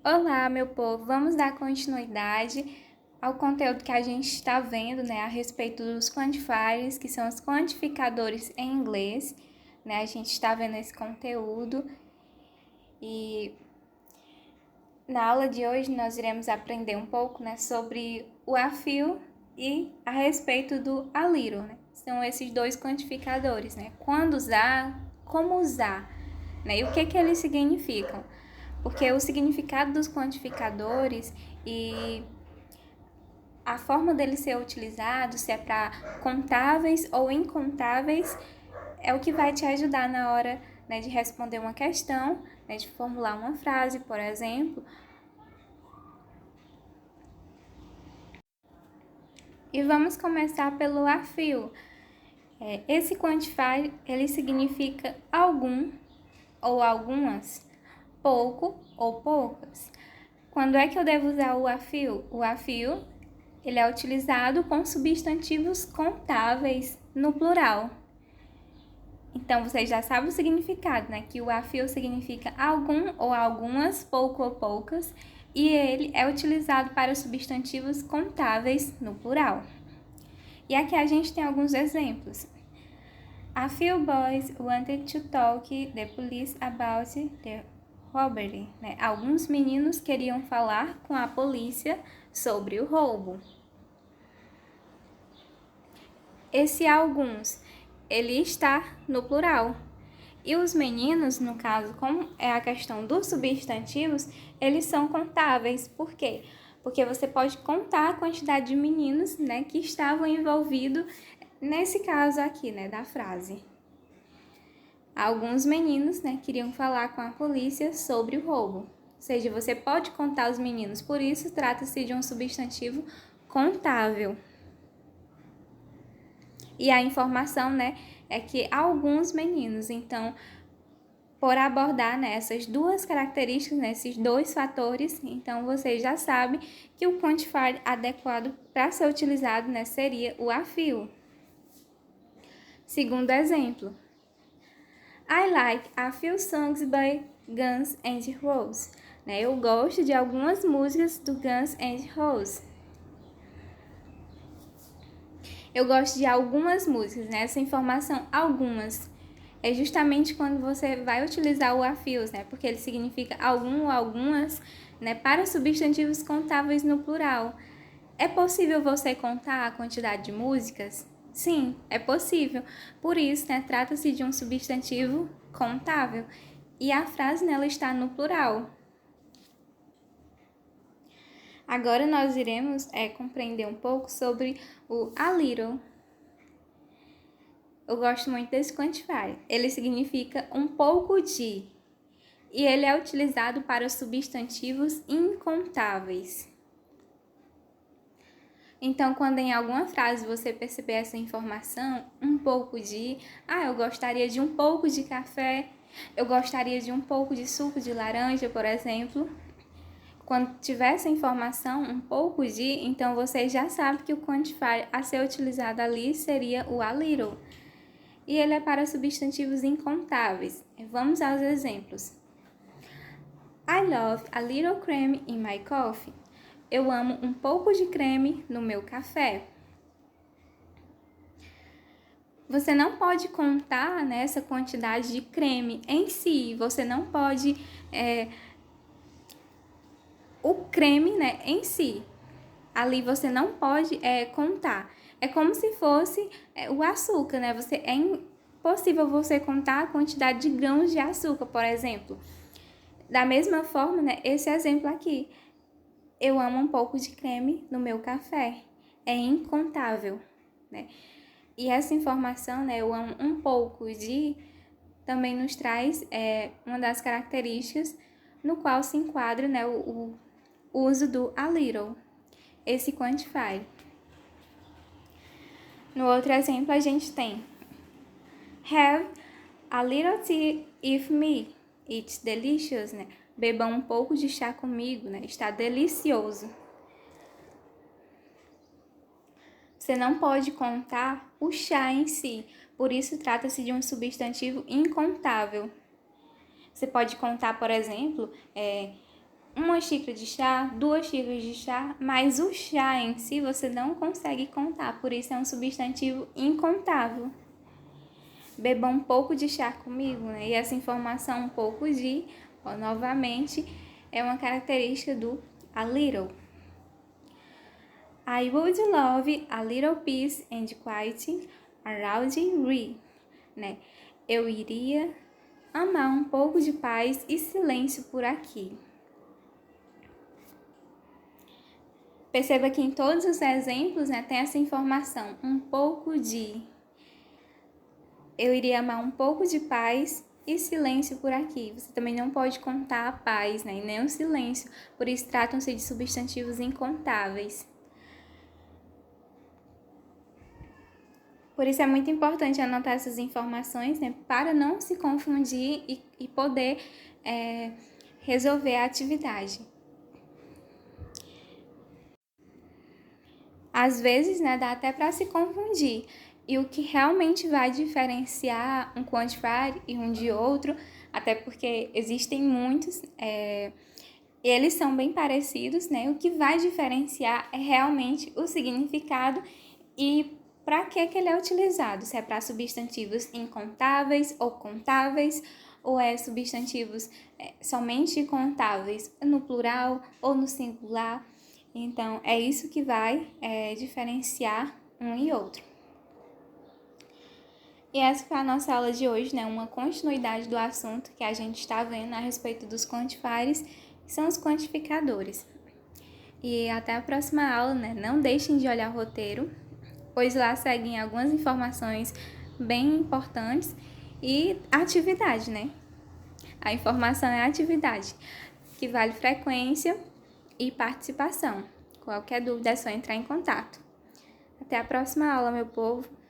Olá, meu povo! Vamos dar continuidade ao conteúdo que a gente está vendo, né, a respeito dos quantifiers, que são os quantificadores em inglês, né? A gente está vendo esse conteúdo e na aula de hoje nós iremos aprender um pouco, né, sobre o a few e a respeito do a little, né? São esses dois quantificadores, né? Quando usar, como usar, né? E o que eles significam? Porque o significado dos quantificadores e a forma dele ser utilizado, se é para contáveis ou incontáveis, é o que vai te ajudar na hora, né, de responder uma questão, né, de formular uma frase, por exemplo. E vamos começar pelo a few. Esse quantifier, ele significa algum ou algumas, pouco ou poucas. Quando é que eu devo usar o a few? O a few, ele é utilizado com substantivos contáveis no plural. Então, vocês já sabem o significado, né? Que o a few significa algum ou algumas, pouco ou poucas, e ele é utilizado para substantivos contáveis no plural. E aqui a gente tem alguns exemplos. A few boys wanted to talk the police about the robbery. Né? Alguns meninos queriam falar com a polícia sobre o roubo. Esse alguns, ele está no plural. E os meninos, no caso, como é a questão dos substantivos, eles são contáveis. Por quê? Porque você pode contar a quantidade de meninos, né, que estavam envolvidos nesse caso aqui, né, da frase. Alguns meninos, né, queriam falar com a polícia sobre o roubo. Ou seja, você pode contar os meninos, por isso trata-se de um substantivo contável. E a informação, né, é que alguns meninos, então, por abordar, né, essas duas características, né, esses dois fatores, então você já sabe que o quantifier adequado para ser utilizado, né, seria o a few. Segundo exemplo, I like a few songs by Guns N' Roses. Né, eu gosto de algumas músicas do Guns N' Roses. Eu gosto de algumas músicas, né? Essa informação, algumas, é justamente quando você vai utilizar o a few, né? Porque ele significa algum ou algumas, né? Para substantivos contáveis no plural. É possível você contar a quantidade de músicas? Sim, é possível. Por isso, né? Trata-se de um substantivo contável. E a frase nela está no plural. Agora nós iremos compreender um pouco sobre o a little. Eu gosto muito desse quantifier. Ele significa um pouco de. E ele é utilizado para substantivos incontáveis. Então, quando em alguma frase você perceber essa informação, um pouco de, eu gostaria de um pouco de café, eu gostaria de um pouco de suco de laranja, por exemplo. Quando tiver essa informação, um pouco de, então você já sabe que o quantifier a ser utilizado ali seria o a little. E ele é para substantivos incontáveis. Vamos aos exemplos. I love a little cream in my coffee. Eu amo um pouco de creme no meu café. Você não pode contar nessa quantidade de creme em si. Você não pode o creme, né, em si. Ali você não pode contar. É como se fosse o açúcar, né? É impossível você contar a quantidade de grãos de açúcar, por exemplo. Da mesma forma, né, esse exemplo aqui. Eu amo um pouco de creme no meu café. É incontável, né? E essa informação, né, eu amo um pouco de, também nos traz uma das características no qual se enquadra, né, o uso do a little, esse quantifier. No outro exemplo, a gente tem Have a little tea with me. It's delicious, né? Bebam um pouco de chá comigo, né? Está delicioso. Você não pode contar o chá em si, por isso trata-se de um substantivo incontável. Você pode contar, por exemplo, uma xícara de chá, 2 xícaras de chá, mas o chá em si você não consegue contar, por isso é um substantivo incontável. Beba um pouco de chá comigo, né? E essa informação um pouco de, novamente, é uma característica do a little. I would love a little peace and quiet around me, né? Eu iria amar um pouco de paz e silêncio por aqui. Perceba que em todos os exemplos, né, tem essa informação, um pouco de. Eu iria amar um pouco de paz e silêncio por aqui. Você também não pode contar a paz, né, e nem o silêncio, por isso tratam-se de substantivos incontáveis. Por isso é muito importante anotar essas informações, né, para não se confundir e poder resolver a atividade. Às vezes, né, dá até para se confundir. E o que realmente vai diferenciar um quantifier e um de outro, até porque existem muitos, eles são bem parecidos, né? O que vai diferenciar é realmente o significado e para que ele é utilizado. Se é para substantivos incontáveis ou contáveis, ou é substantivos somente contáveis no plural ou no singular. Então, é isso que vai diferenciar um e outro. E essa foi a nossa aula de hoje, né? Uma continuidade do assunto que a gente está vendo a respeito dos quantifiers, que são os quantificadores. E até a próxima aula, né? Não deixem de olhar o roteiro, pois lá seguem algumas informações bem importantes e atividade, né? A informação é a atividade, que vale frequência e participação. Qualquer dúvida é só entrar em contato. Até a próxima aula, meu povo!